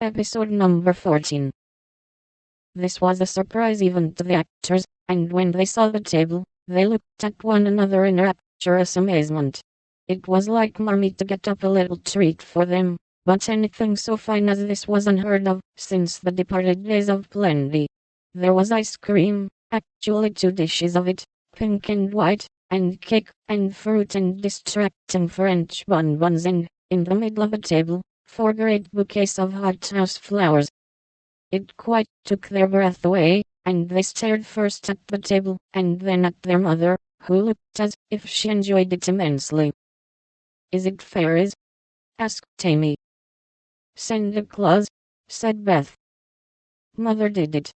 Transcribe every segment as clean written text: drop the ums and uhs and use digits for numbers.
Episode number 14. This was a surprise even to the actors, and when they saw the table, they looked at one another in rapturous amazement. It was like Mommy to get up a little treat for them, but anything so fine as this was unheard of since the departed days of plenty. There was ice cream, actually 2 dishes of it, pink and white, and cake, and fruit and distracting French bonbons, and, in the middle of the table, 4 great bouquets of hothouse flowers. It quite took their breath away, and they stared first at the table, and then at their mother, who looked as if she enjoyed it immensely. "Is it fairies?" asked Amy. "Santa Claus," said Beth. Mother did it.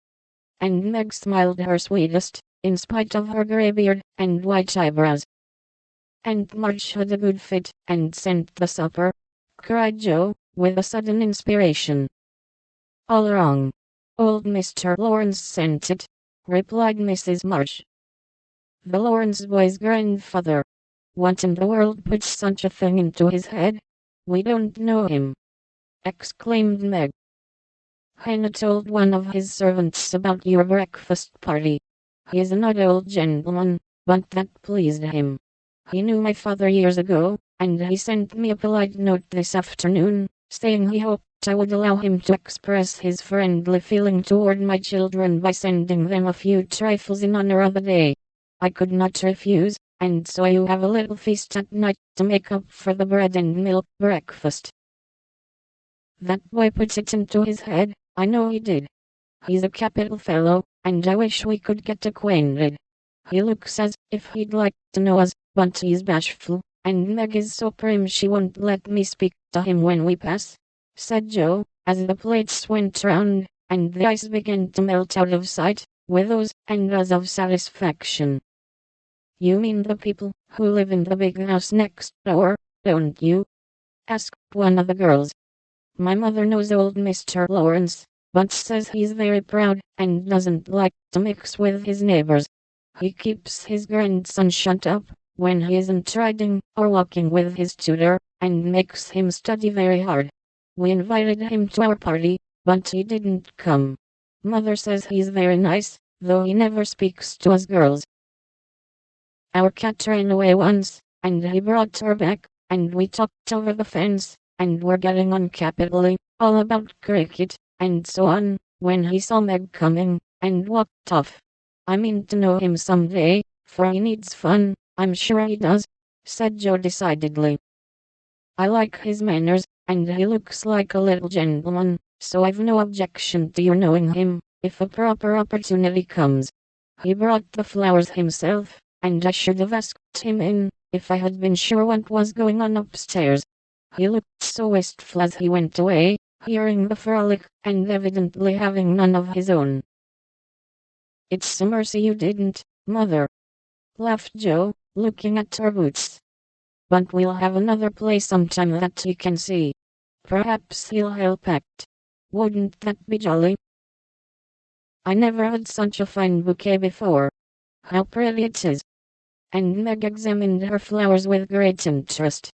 And Meg smiled her sweetest, in spite of her grey beard and white eyebrows. "And Marge had a good fit, and sent the supper," cried Joe, with a sudden inspiration. "All wrong. Old Mr. Lawrence sent it," replied Mrs. March. "The Lawrence boy's grandfather. What in the world put such a thing into his head? We don't know him," exclaimed Meg. "Hannah told one of his servants about your breakfast party. He is an odd old gentleman, but that pleased him. He knew my father years ago, and he sent me a polite note this afternoon, saying he hoped I would allow him to express his friendly feeling toward my children by sending them a few trifles in honor of the day. I could not refuse, and so you have a little feast at night to make up for the bread and milk breakfast." "That boy put it into his head, I know he did. He's a capital fellow, and I wish we could get acquainted. He looks as if he'd like to know us, but he's bashful, and Meg is so prim she won't let me speak to him when we pass," said Joe, as the plates went round, and the ice began to melt out of sight, with ohs and ahs of satisfaction. "You mean the people who live in the big house next door, don't you?" asked one of the girls. "My mother knows old Mr. Lawrence, but says he's very proud, and doesn't like to mix with his neighbors. He keeps his grandson shut up when he isn't riding or walking with his tutor, and makes him study very hard. We invited him to our party, but he didn't come. Mother says he's very nice, though he never speaks to us girls. Our cat ran away once, and he brought her back, and we talked over the fence, and we're getting on capitally, all about cricket, and so on, when he saw Meg coming, and walked off. I mean to know him some day, for he needs fun, I'm sure he does," said Joe decidedly. "I like his manners, and he looks like a little gentleman, so I've no objection to your knowing him, if a proper opportunity comes. He brought the flowers himself, and I should have asked him in, if I had been sure what was going on upstairs. He looked so wistful as he went away, hearing the frolic, and evidently having none of his own." "It's a mercy you didn't, Mother," laughed Joe, looking at her boots. "But we'll have another play sometime that he can see. Perhaps he'll help act. Wouldn't that be jolly? I never had such a fine bouquet before. How pretty it is." And Meg examined her flowers with great interest.